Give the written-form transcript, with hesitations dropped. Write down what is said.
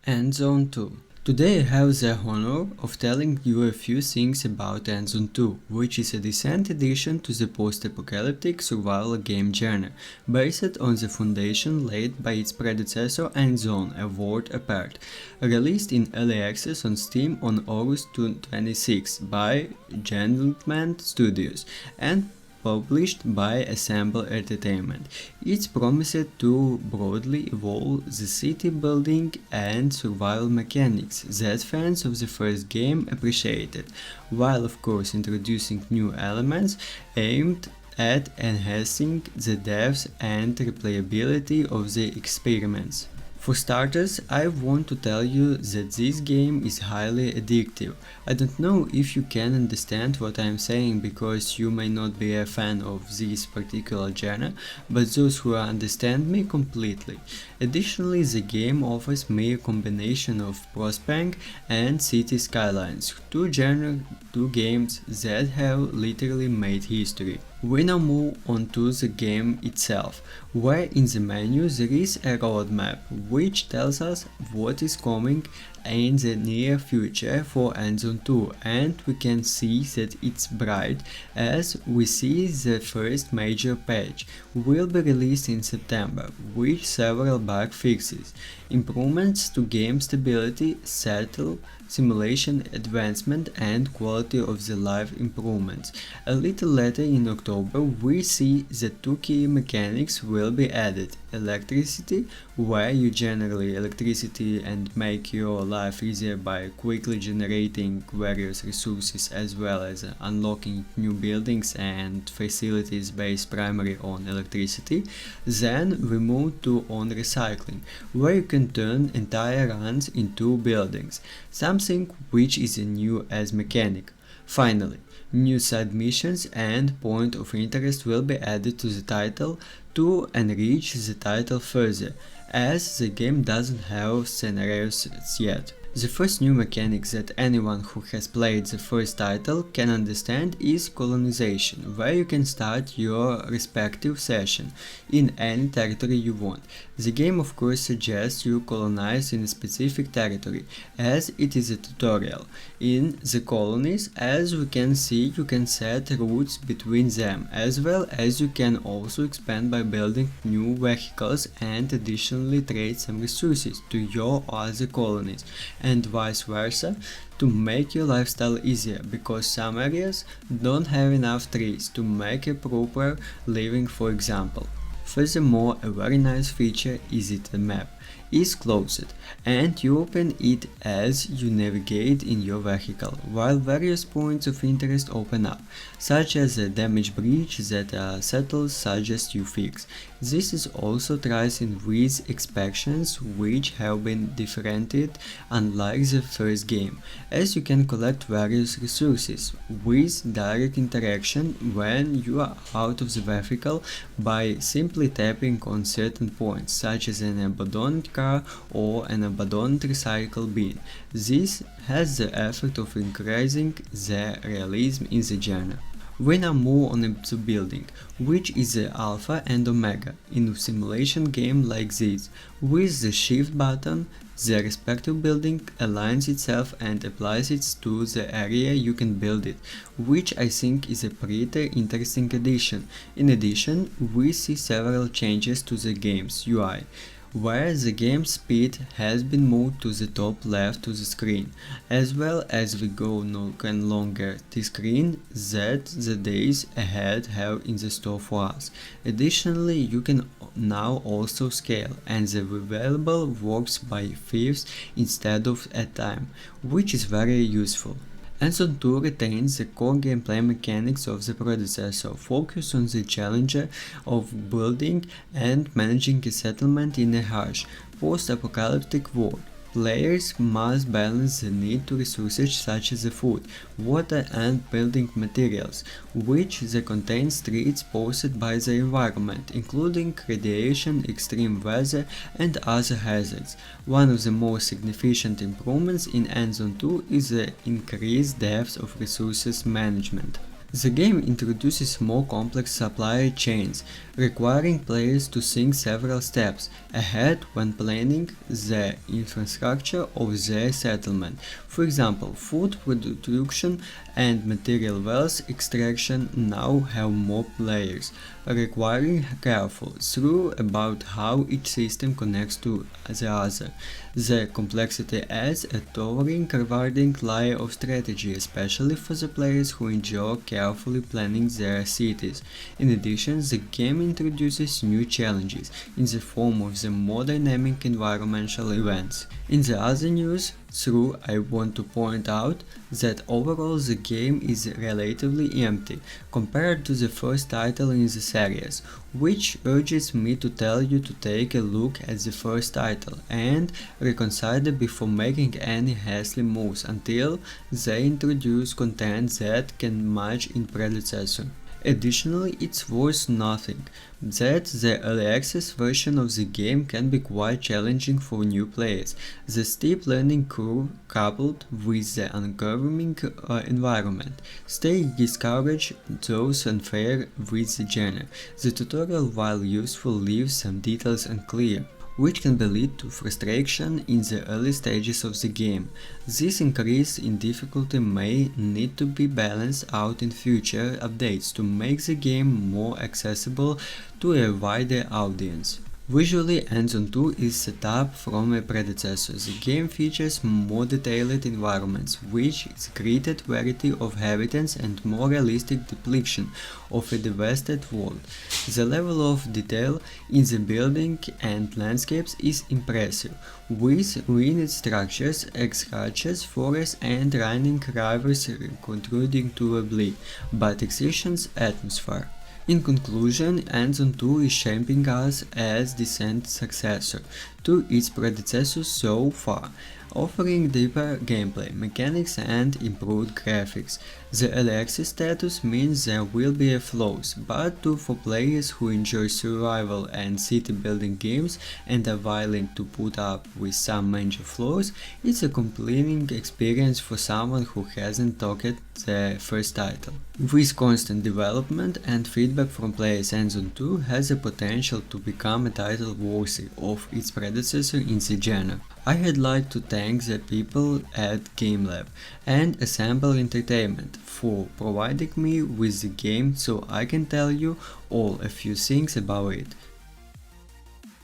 Endzone 2. Today I have the honor of telling you a few things about Endzone 2, which is a decent addition to the post-apocalyptic survival game genre, based on the foundation laid by its predecessor Endzone a world apart. Released in early access on Steam on August 26 by Gentleman Studios and published by Assemble Entertainment. It promised to broadly evolve the city building and survival mechanics that fans of the first game appreciated, while of course introducing new elements aimed at enhancing the depth and replayability of the experiments. For starters, I want to tell you that this game is highly addictive. I don't know if you can understand what I am saying because you may not be a fan of this particular genre, but those who understand me completely. Additionally, the game offers me a combination of Frostpunk and City Skylines, two games that have literally made history. We now move on to the game itself, where in the menu there is a roadmap which tells us what is coming in the near future for Endzone 2, and we can see that it's bright as we see the first major patch will be released in September, with several bug fixes, improvements to game stability, simulation advancement and quality of the life improvements. A little later in October we see that two key mechanics will be added: electricity, where you generate electricity and make your life easier by quickly generating various resources, as well as unlocking new buildings and facilities based primarily on electricity. Then we move to on recycling, where you can turn entire runs into buildings, something which is new as mechanic. Finally, new side missions and point of interest will be added to the title to enrich the title further, as the game doesn't have scenarios yet. The first new mechanic that anyone who has played the first title can understand is colonization, where you can start your respective session in any territory you want. The game of course suggests you colonize in a specific territory, as it is a tutorial. In the colonies, as we can see, you can set routes between them, as well as you can also expand by building new vehicles and additionally trade some resources to your other colonies, and vice versa, to make your lifestyle easier, because some areas don't have enough trees to make a proper living, for example. Furthermore, a very nice feature is that the map is closed and you open it as you navigate in your vehicle, while various points of interest open up, such as a damaged bridge that settlers suggest you fix. This is also ties in with expansions which have been differentiated unlike the first game, as you can collect various resources with direct interaction when you are out of the vehicle by simply tapping on certain points, such as an abandoned car or an abandoned recycle bin. This has the effect of increasing the realism in the genre. We now move on to building, which is the alpha and omega in a simulation game like this. With the shift button, the respective building aligns itself and applies it to the area you can build it, which I think is a pretty interesting addition. In addition, we see several changes to the game's UI, where the game speed has been moved to the top left of the screen, as well as we go longer the screen that the days ahead have in the store for us. Additionally, you can now also scale, and the variable works by fifths instead of at time, which is very useful. Endzone 2 retains the core gameplay mechanics of the predecessor, focused on the challenge of building and managing a settlement in a harsh, post-apocalyptic world. Players must balance the need to resources such as food, water and building materials, which the contains threats posed by the environment, including radiation, extreme weather and other hazards. One of the most significant improvements in Endzone 2 is the increased depth of resources management. The game introduces more complex supply chains, requiring players to think several steps ahead when planning the infrastructure of their settlement. For example, food production and material wealth extraction now have more players, requiring careful thought about how each system connects to the other. The complexity adds a towering, rewarding layer of strategy, especially for the players who enjoy carefully planning their cities. In addition, the game introduces new challenges in the form of the more dynamic environmental events. In the other news, I want to point out that overall the game is relatively empty compared to the first title in the series, which urges me to tell you to take a look at the first title and reconsider before making any hasty moves until they introduce content that can match its predecessor. Additionally, it's worth noting that the early access version of the game can be quite challenging for new players. The steep learning curve coupled with the unnerving environment discourage those unfamiliar with the genre. The tutorial, while useful, leaves some details unclear, which can lead to frustration in the early stages of the game. This increase in difficulty may need to be balanced out in future updates to make the game more accessible to a wider audience. Visually, Endzone 2 is set up from a predecessor. The game features more detailed environments, which is greater variety of habitats and more realistic depiction of a devastated world. The level of detail in the building and landscapes is impressive, with ruined structures, arches, forests, and running rivers contributing to a bleak but exciting atmosphere. In conclusion, Endzone 2 is shaping us as decent successor to its predecessors so far, offering deeper gameplay mechanics and improved graphics. The early access status means there will be flaws, but for players who enjoy survival and city building games and are willing to put up with some major flaws, it's a compelling experience for someone who hasn't touched the first title. With constant development and feedback from players, Endzone 2 has the potential to become a title worthy of its predecessor in the genre. I'd like to thank the people at GameLab and Assemble Entertainment for providing me with the game so I can tell you all a few things about it.